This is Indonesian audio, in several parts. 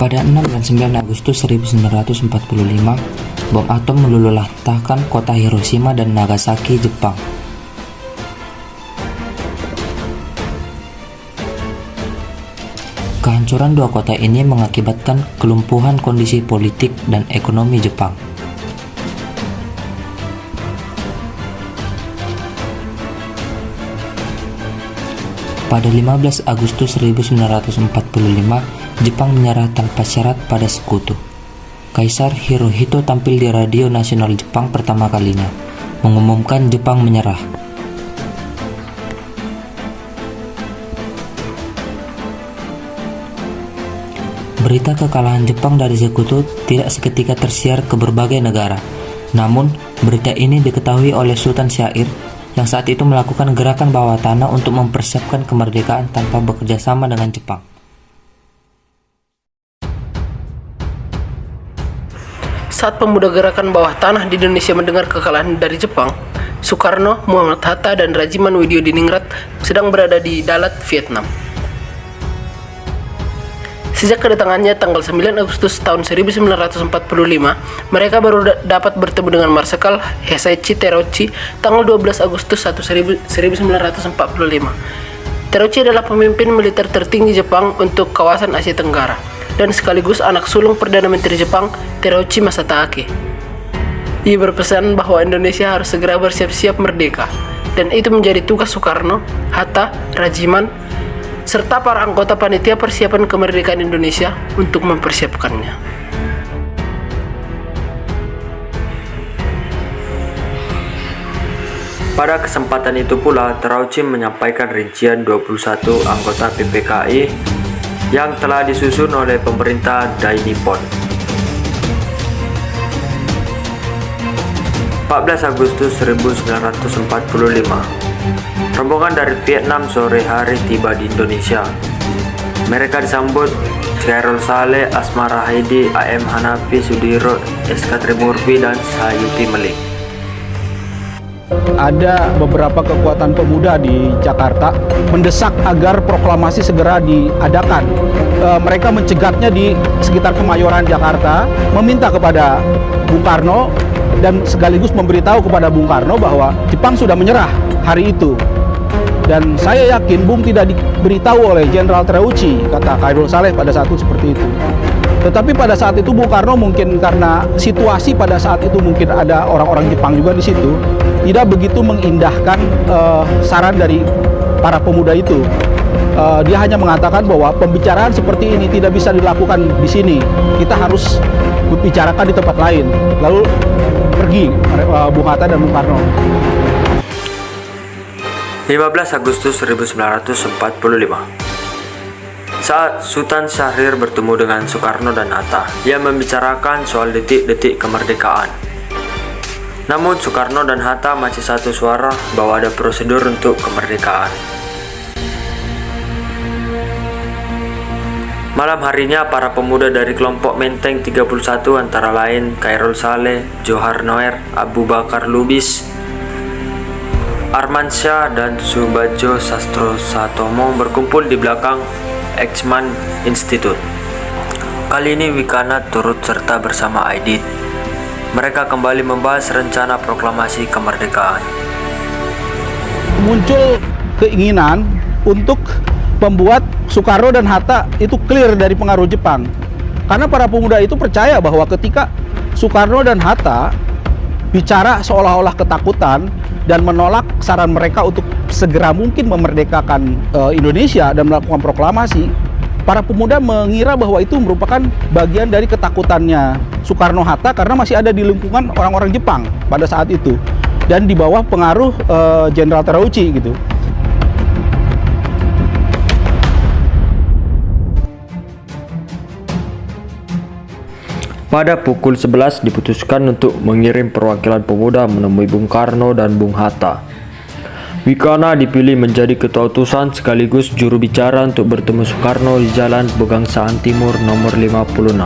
Pada 6 dan 9 Agustus 1945, bom atom meluluhlantahkan kota Hiroshima dan Nagasaki, Jepang. Kehancuran dua kota ini mengakibatkan kelumpuhan kondisi politik dan ekonomi Jepang. Pada 15 Agustus 1945, Jepang menyerah tanpa syarat pada sekutu. Kaisar Hirohito tampil di radio nasional Jepang pertama kalinya, mengumumkan Jepang menyerah. Berita kekalahan Jepang dari sekutu tidak seketika tersiar ke berbagai negara. Namun, berita ini diketahui oleh Sultan Syair yang saat itu melakukan gerakan bawah tanah untuk mempersiapkan kemerdekaan tanpa bekerja sama dengan Jepang. Saat pemuda gerakan bawah tanah di Indonesia mendengar kekalahan dari Jepang, Soekarno, Muhammad Hatta, dan Rajiman Widyodiningrat sedang berada di Dalat, Vietnam. Sejak kedatangannya tanggal 9 Agustus tahun 1945, mereka baru dapat bertemu dengan Marsekal Heisachi Terauchi tanggal 12 Agustus 1945. Terauchi adalah pemimpin militer tertinggi Jepang untuk kawasan Asia Tenggara dan sekaligus anak sulung Perdana Menteri Jepang Terauchi Masatake. Ia berpesan bahwa Indonesia harus segera bersiap-siap merdeka, dan itu menjadi tugas Soekarno, Hatta, Rajiman, serta para anggota panitia persiapan kemerdekaan Indonesia untuk mempersiapkannya. Pada kesempatan itu pula, Terauchi menyampaikan rincian 21 anggota PPKI yang telah disusun oleh pemerintah Dai Nippon. 14 Agustus 1945, rombongan dari Vietnam sore hari tiba di Indonesia. Mereka disambut Khairul Saleh, Asma Rahidi, AM Hanafi Sudiro, SK Trimurbi, dan Sayuti Melik. Ada beberapa kekuatan pemuda di Jakarta mendesak agar proklamasi segera diadakan. Mereka mencegatnya di sekitar Kemayoran, Jakarta, meminta kepada Bung Karno dan sekaligus memberitahu kepada Bung Karno bahwa Jepang sudah menyerah hari itu. Dan saya yakin Bung tidak diberitahu oleh Jenderal Terauchi, kata Khairul Saleh pada saat itu seperti itu. Tetapi pada saat itu Bung Karno mungkin karena situasi pada saat itu mungkin ada orang-orang Jepang juga di situ, tidak begitu mengindahkan saran dari para pemuda itu. Dia hanya mengatakan bahwa pembicaraan seperti ini tidak bisa dilakukan di sini. Kita harus membicarakan di tempat lain. Lalu pergi Bung Hatta dan Bung Karno. 15 Agustus 1945. Saat Sultan Syahrir bertemu dengan Soekarno dan Hatta, ia membicarakan soal detik-detik kemerdekaan. Namun Soekarno dan Hatta masih satu suara bahwa ada prosedur untuk kemerdekaan. Malam harinya, para pemuda dari kelompok Menteng 31 antara lain Khairul Saleh, Johar Noer, Abu Bakar Lubis, Armansyah, dan Subadjo Sastro Satomo berkumpul di belakang Eichmann Institute. Kali ini Wikana turut serta bersama Aidit. Mereka kembali membahas rencana proklamasi kemerdekaan. Muncul keinginan untuk membuat Soekarno dan Hatta itu clear dari pengaruh Jepang. Karena para pemuda itu percaya bahwa ketika Soekarno dan Hatta bicara seolah-olah ketakutan dan menolak saran mereka untuk segera mungkin memerdekakan Indonesia dan melakukan proklamasi, Para pemuda mengira bahwa itu merupakan bagian dari ketakutannya Soekarno-Hatta karena masih ada di lingkungan orang-orang Jepang pada saat itu dan di bawah pengaruh Jenderal Terauchi gitu. Pada pukul 11 diputuskan untuk mengirim perwakilan pemuda menemui Bung Karno dan Bung Hatta. Wikana dipilih menjadi ketua utusan sekaligus juru bicara untuk bertemu Soekarno di Jalan Pegangsaan Timur nomor 56.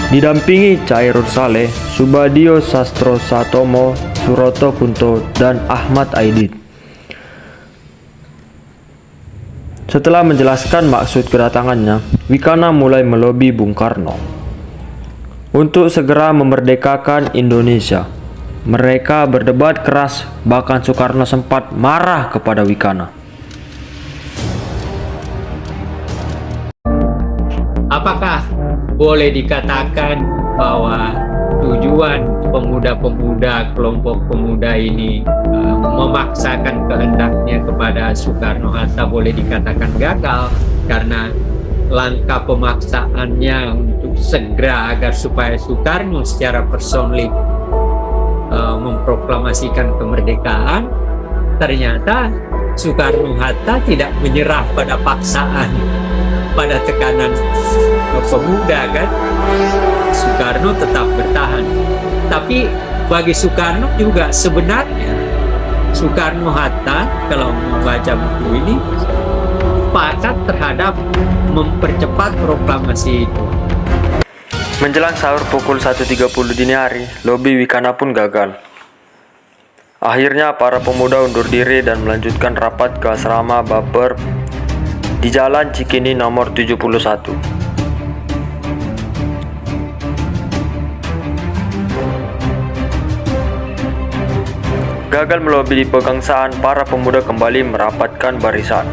Didampingi Cairur Saleh, Subadio Sastro Satomo, Suroto Kunto, dan Ahmad Aidit. Setelah menjelaskan maksud kedatangannya, Wikana mulai melobi Bung Karno untuk segera memerdekakan Indonesia. Mereka berdebat keras, bahkan Soekarno sempat marah kepada Wikana. Apakah boleh dikatakan bahwa tujuan pemuda-pemuda, kelompok pemuda ini memaksakan kehendaknya kepada Soekarno-Hatta boleh dikatakan gagal karena langkah pemaksaannya untuk segera agar supaya Soekarno secara personally memproklamasikan kemerdekaan, ternyata Soekarno-Hatta tidak menyerah pada paksaan, pada tekanan pemuda kan. Soekarno tetap bertahan. Tapi bagi Soekarno juga sebenarnya Soekarno-Hatta kalau membaca buku ini sepakat terhadap mempercepat proklamasi itu. Menjelang sahur pukul 1.30 dini hari, lobi Wikana pun gagal. Akhirnya para pemuda undur diri dan melanjutkan rapat ke asrama Baper di Jalan Cikini nomor 71. Gagal melobi di Pegangsaan, para pemuda kembali merapatkan barisan.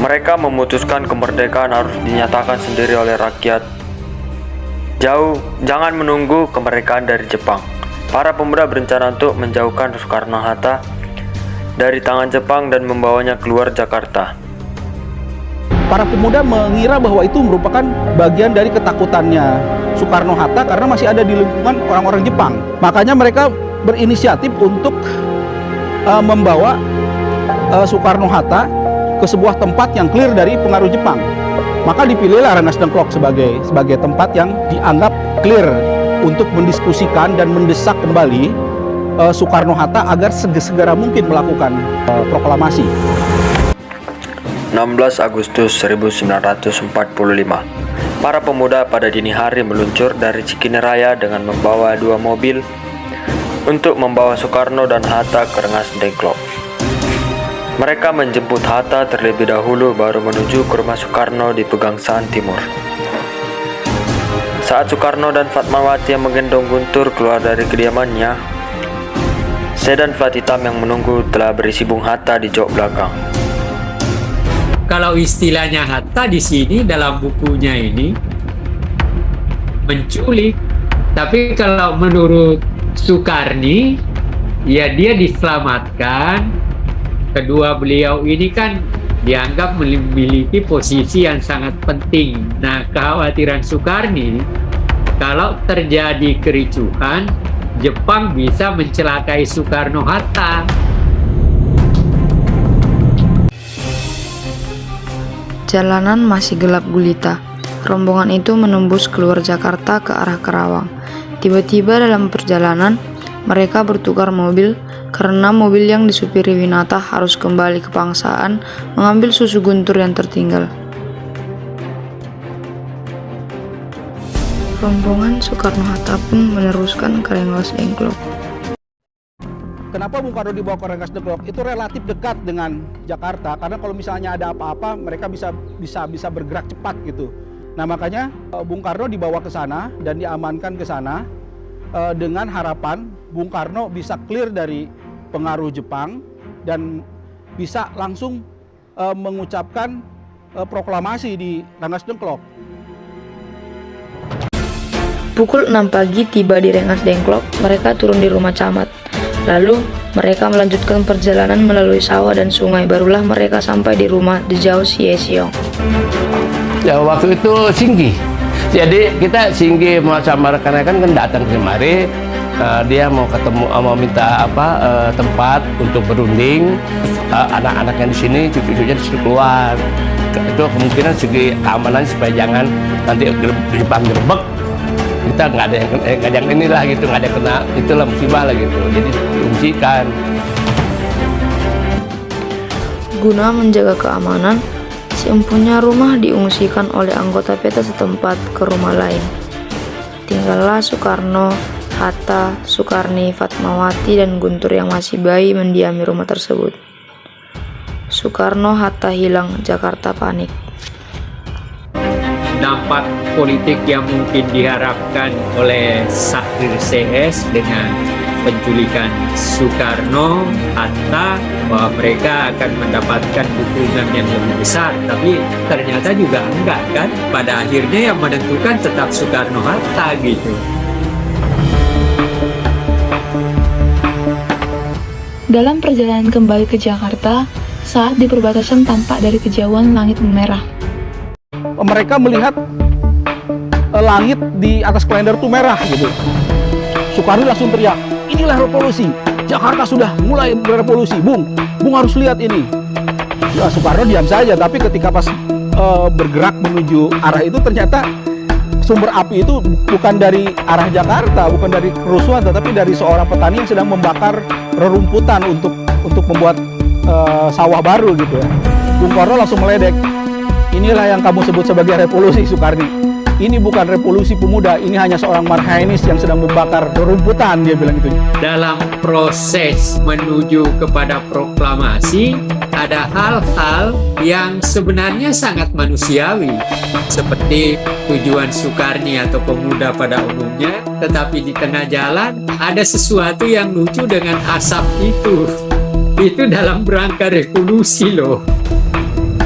Mereka memutuskan kemerdekaan harus dinyatakan sendiri oleh rakyat. Jangan menunggu kemerdekaan dari Jepang. Para pemuda berencana untuk menjauhkan Soekarno-Hatta dari tangan Jepang dan membawanya keluar Jakarta. Para pemuda mengira bahwa itu merupakan bagian dari ketakutannya Soekarno-Hatta karena masih ada di lingkungan orang-orang Jepang. Makanya mereka berinisiatif untuk membawa Soekarno-Hatta ke sebuah tempat yang clear dari pengaruh Jepang. Maka dipilihlah Rengas Dengklok sebagai tempat yang dianggap clear untuk mendiskusikan dan mendesak kembali Soekarno-Hatta agar segera mungkin melakukan proklamasi. 16 Agustus 1945, para pemuda pada dini hari meluncur dari Cikini Raya dengan membawa 2 mobil untuk membawa Soekarno dan Hatta ke Rengas Dengklok. Mereka menjemput Hatta terlebih dahulu baru menuju ke rumah Soekarno di Pegangsaan Timur. Saat Soekarno dan Fatmawati yang menggendong Guntur keluar dari kediamannya, sedan plat hitam yang menunggu telah berisi Bung Hatta di jok belakang. Kalau istilahnya Hatta di sini dalam bukunya ini menculik, tapi kalau menurut Soekarni, ya dia diselamatkan. Kedua beliau ini kan dianggap memiliki posisi yang sangat penting. Nah, kekhawatiran Soekarni, kalau terjadi kericuhan, Jepang bisa mencelakai Soekarno-Hatta. Jalanan masih gelap gulita. Rombongan itu menembus keluar Jakarta ke arah Karawang. Tiba-tiba dalam perjalanan, mereka bertukar mobil karena mobil yang disupiri Winata harus kembali ke Pangsaan mengambil susu Guntur yang tertinggal. Rombongan Soekarno-Hatta pun meneruskan ke Rengas Dengklok. Kenapa Bung Karno dibawa ke Rengas Dengklok? Itu relatif dekat dengan Jakarta karena kalau misalnya ada apa-apa mereka bisa bergerak cepat gitu. Nah makanya Bung Karno dibawa ke sana dan diamankan ke sana dengan harapan Bung Karno bisa clear dari pengaruh Jepang dan bisa langsung mengucapkan proklamasi di Rengas Dengklok. Pukul 6 pagi tiba di Rengas Dengklok, mereka turun di rumah camat. Lalu Mereka melanjutkan perjalanan melalui sawah dan sungai, barulah mereka sampai di rumah The Zhao Xiexiong. Ya, waktu itu Singgi. Jadi kita Singgi sama rekan-rekan kan datang kemari. Dia mau ketemu, mau minta tempat untuk berunding. Anak-anak yang di sini, cucu-cucunya disuruh keluar. Itu kemungkinan segi keamanan supaya jangan nanti Jepang gerbek. Kita nggak ada yang inilah gitu, nggak ada kena itulah musibah lah gitu. Jadi diungsikan. Guna menjaga keamanan, si empunya rumah diungsikan oleh anggota PETA setempat ke rumah lain. Tinggallah Soekarno, Hatta, Soekarni, Fatmawati, dan Guntur yang masih bayi mendiami rumah tersebut. Soekarno, Hatta hilang, Jakarta panik. Dampak politik yang mungkin diharapkan oleh Syahrir CS dengan penculikan Soekarno, Hatta, bahwa mereka akan mendapatkan dukungan yang lebih besar. Tapi ternyata juga enggak kan? Pada akhirnya yang menentukan tetap Soekarno, Hatta gitu. Dalam perjalanan kembali ke Jakarta, saat di perbatasan tampak dari kejauhan langit merah. Mereka melihat langit di atas kalender itu merah gitu. Soekarno langsung teriak, inilah revolusi, Jakarta sudah mulai berevolusi, Bung harus lihat ini. Ya, Soekarno diam saja, tapi ketika pas bergerak menuju arah itu, ternyata sumber api itu bukan dari arah Jakarta, bukan dari kerusuhan, tetapi dari seorang petani yang sedang membakar rerumputan untuk membuat sawah baru gitu ya. Bung Karno langsung meledek, inilah yang kamu sebut sebagai revolusi, Soekarni. Ini bukan revolusi pemuda, ini hanya seorang marhainis yang sedang membakar rerumputan, dia bilang gitu. Dalam proses menuju kepada proklamasi, ada hal-hal yang sebenarnya sangat manusiawi, seperti tujuan Soekarni atau pemuda pada umumnya, tetapi di tengah jalan ada sesuatu yang lucu dengan asap itu. Itu dalam rangka revolusi loh.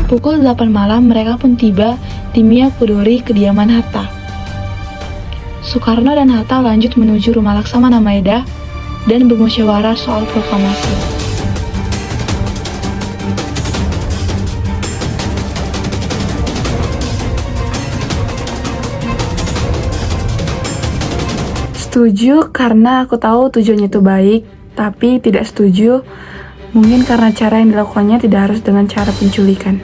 Pukul 8 malam mereka pun tiba di Miyakudori, kediaman Hatta. Soekarno dan Hatta lanjut menuju rumah Laksamana Maeda dan bermusyawarah soal proklamasi. Setuju karena aku tahu tujuannya itu baik, tapi tidak setuju mungkin karena cara yang dilakukannya tidak harus dengan cara penculikan.